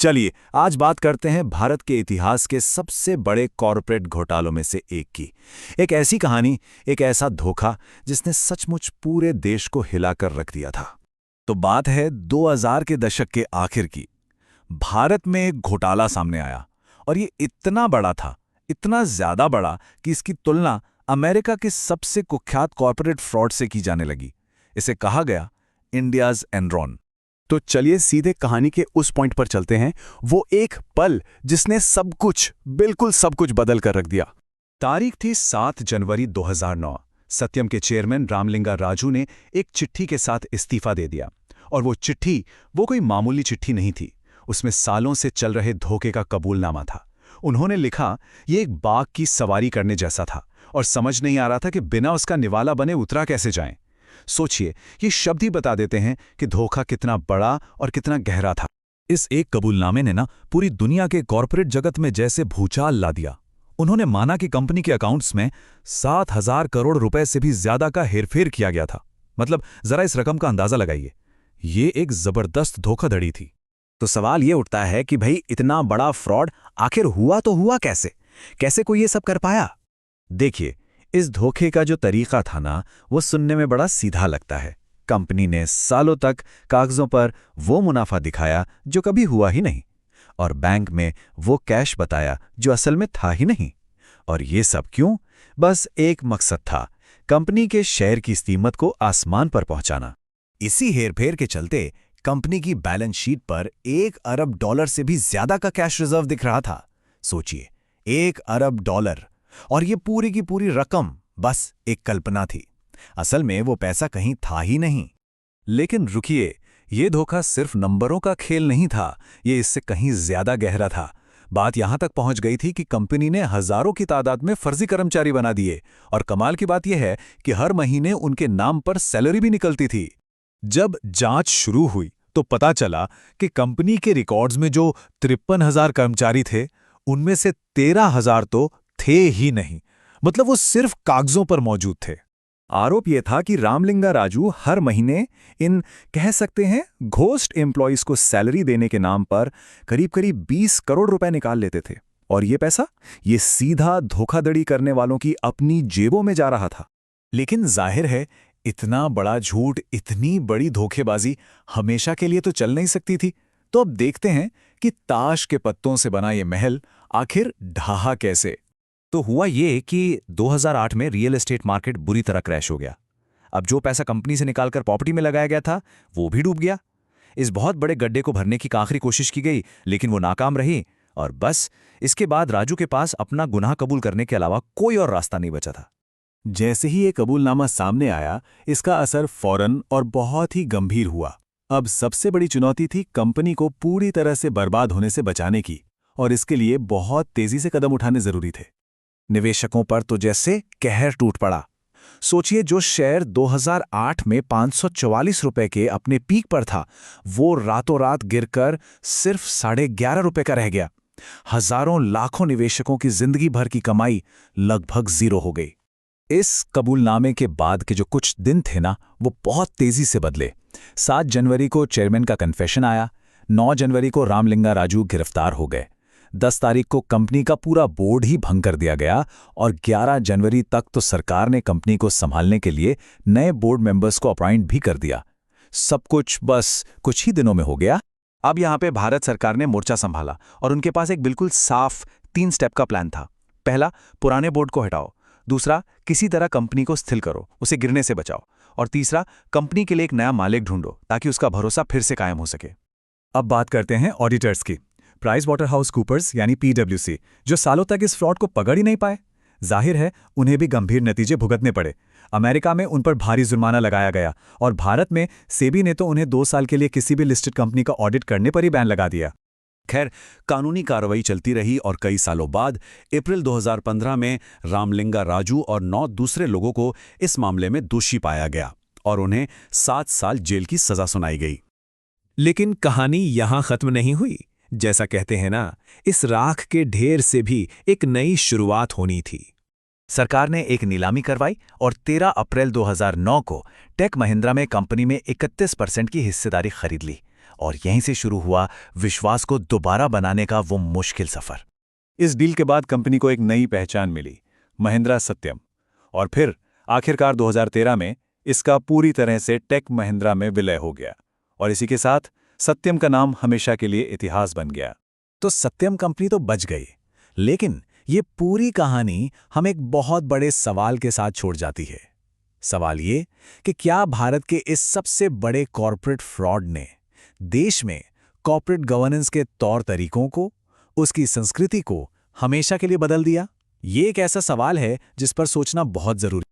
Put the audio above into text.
चलिए आज बात करते हैं भारत के इतिहास के सबसे बड़े कॉरपोरेट घोटालों में से एक की। एक ऐसी कहानी, एक ऐसा धोखा जिसने सचमुच पूरे देश को हिलाकर रख दिया था। तो बात है 2000 के दशक के आखिर की। भारत में एक घोटाला सामने आया और ये इतना बड़ा था, इतना ज्यादा बड़ा कि इसकी तुलना अमेरिका के सबसे कुख्यात कॉरपोरेट फ्रॉड से की जाने लगी। इसे कहा गया इंडियाज एनरॉन। तो चलिए सीधे कहानी के उस पॉइंट पर चलते हैं, वो एक पल जिसने सब कुछ, बिल्कुल सब कुछ बदल कर रख दिया। तारीख थी 7 जनवरी 2009। सत्यम के चेयरमैन रामलिंगा राजू ने एक चिट्ठी के साथ इस्तीफा दे दिया। और वो चिट्ठी कोई मामूली चिट्ठी नहीं थी, उसमें सालों से चल रहे धोखे का कबूलनामा था। उन्होंने लिखा, ये एक बाघ की सवारी करने जैसा था और समझ नहीं आ रहा था कि बिना उसका निवाला बने उतरा कैसे जाएं। सोचिए, ये शब्द ही बता देते हैं कि धोखा कितना बड़ा और कितना गहरा था। इस एक कबूलनामे ने पूरी दुनिया के कॉरपोरेट जगत में जैसे भूचाल ला दिया। उन्होंने माना कि कंपनी के अकाउंट्स में 7,000 करोड़ रुपए से भी ज्यादा का हेरफेर किया गया था। मतलब जरा इस रकम का अंदाजा लगाइए। ये एक जबरदस्त धोखाधड़ी थी। तो सवाल ये उठता है कि भाई इतना बड़ा फ्रॉड आखिर हुआ तो हुआ कैसे? कैसे कोई ये सब कर पाया? देखिए, इस धोखे का जो तरीका था ना, वो सुनने में बड़ा सीधा लगता है। कंपनी ने सालों तक कागजों पर वो मुनाफा दिखाया जो कभी हुआ ही नहीं, और बैंक में वो कैश बताया जो असल में था ही नहीं। और ये सब क्यों? बस एक मकसद था, कंपनी के शेयर की कीमत को आसमान पर पहुंचाना। इसी हेरफेर के चलते कंपनी की बैलेंस शीट पर $1 अरब से भी ज्यादा का कैश रिजर्व दिख रहा था। सोचिए, $1 अरब, और ये पूरी की पूरी रकम बस एक कल्पना थी। असल में वो पैसा कहीं था ही नहीं। लेकिन रुकिए, ये धोखा सिर्फ नंबरों का खेल नहीं था, ये इससे कहीं ज्यादा गहरा था। बात यहां तक पहुंच गई थी कि कंपनी ने हजारों की तादाद में फर्जी कर्मचारी बना दिए, और कमाल की बात यह है कि हर महीने उनके नाम पर सैलरी भी निकलती थी। जब जांच शुरू हुई तो पता चला कि कंपनी के रिकॉर्ड्स में जो 53,000 कर्मचारी थे, उनमें से 13,000 तो थे ही नहीं। मतलब वो सिर्फ कागजों पर मौजूद थे। आरोप यह था कि रामलिंगा राजू हर महीने इन, कह सकते हैं, घोस्ट एम्प्लॉइज को सैलरी देने के नाम पर करीब करीब 20 करोड़ रुपए निकाल लेते थे। और ये पैसा, ये सीधा धोखाधड़ी करने वालों की अपनी जेबों में जा रहा था। लेकिन जाहिर है, इतना बड़ा झूठ, इतनी बड़ी धोखेबाजी हमेशा के लिए तो चल नहीं सकती थी। तो अब देखते हैं कि ताश के पत्तों से बना ये महल आखिर ढहा कैसे। तो हुआ ये कि 2008 में रियल एस्टेट मार्केट बुरी तरह क्रैश हो गया। अब जो पैसा कंपनी से निकालकर प्रॉपर्टी में लगाया गया था, वो भी डूब गया। इस बहुत बड़े गड्ढे को भरने की आखिरी कोशिश की गई, लेकिन वो नाकाम रही। और बस इसके बाद राजू के पास अपना गुनाह कबूल करने के अलावा कोई और रास्ता नहीं बचा था। जैसे ही ये कबूलनामा सामने आया, इसका असर फौरन और बहुत ही गंभीर हुआ। अब सबसे बड़ी चुनौती थी कंपनी को पूरी तरह से बर्बाद होने से बचाने की, और इसके लिए बहुत तेजी से कदम उठाने जरूरी थे। निवेशकों पर तो जैसे कहर टूट पड़ा। सोचिए, जो शेयर 2008 में 544 रुपए के अपने पीक पर था, वो रातों रात गिरकर सिर्फ ₹11.5 का रह गया। हजारों लाखों निवेशकों की जिंदगी भर की कमाई लगभग जीरो हो गई। इस कबूलनामे के बाद के जो कुछ दिन थे ना, वो बहुत तेजी से बदले। 7 जनवरी को चेयरमैन का कन्फेशन आया। 9 जनवरी को रामलिंगा राजू गिरफ्तार हो गए। 10 तारीख को कंपनी का पूरा बोर्ड ही भंग कर दिया गया, और 11 जनवरी तक तो सरकार ने कंपनी को संभालने के लिए नए बोर्ड मेंबर्स को अपॉइंट भी कर दिया। सब कुछ बस कुछ ही दिनों में हो गया। अब यहाँ पे भारत सरकार ने मोर्चा संभाला, और उनके पास एक बिल्कुल साफ 3 स्टेप का प्लान था। पहला, पुराने बोर्ड को हटाओ। दूसरा, किसी तरह कंपनी को स्थिर करो, उसे गिरने से बचाओ। और तीसरा, कंपनी के लिए एक नया मालिक ढूंढो ताकि उसका भरोसा फिर से कायम हो सके। अब बात करते हैं ऑडिटर्स की। प्राइसवाटरहाउसकूपर्स यानी PwC, जो सालों तक इस फ्रॉड को पकड़ ही नहीं पाए। जाहिर है, उन्हें भी गंभीर नतीजे भुगतने पड़े। अमेरिका में उन पर भारी जुर्माना लगाया गया, और भारत में सेबी ने तो उन्हें 2 साल के लिए किसी भी लिस्टेड कंपनी का ऑडिट करने पर ही बैन लगा दिया। खैर, कानूनी कार्रवाई चलती रही, और कई सालों बाद अप्रैल 2015 में रामलिंगा राजू और 9 दूसरे लोगों को इस मामले में दोषी पाया गया, और उन्हें 7 साल जेल की सजा सुनाई गई। लेकिन कहानी यहां खत्म नहीं हुई। जैसा कहते हैं ना, इस राख के ढेर से भी एक नई शुरुआत होनी थी। सरकार ने एक नीलामी करवाई, और 13 अप्रैल 2009 को टेक महिंद्रा में कंपनी में 31% की हिस्सेदारी खरीद ली। और यहीं से शुरू हुआ विश्वास को दोबारा बनाने का वो मुश्किल सफर। इस डील के बाद कंपनी को एक नई पहचान मिली, महिंद्रा सत्यम। और फिर आखिरकार 2013 में इसका पूरी तरह से टेक महिंद्रा में विलय हो गया और इसी के साथ सत्यम का नाम हमेशा के लिए इतिहास बन गया। तो सत्यम कंपनी तो बच गई, लेकिन ये पूरी कहानी हम एक बहुत बड़े सवाल के साथ छोड़ जाती है। सवाल ये कि क्या भारत के इस सबसे बड़े कॉर्पोरेट फ्रॉड ने देश में कॉर्पोरेट गवर्नेंस के तौर तरीकों को, उसकी संस्कृति को हमेशा के लिए बदल दिया? ये एक ऐसा सवाल है जिस पर सोचना बहुत जरूरी है।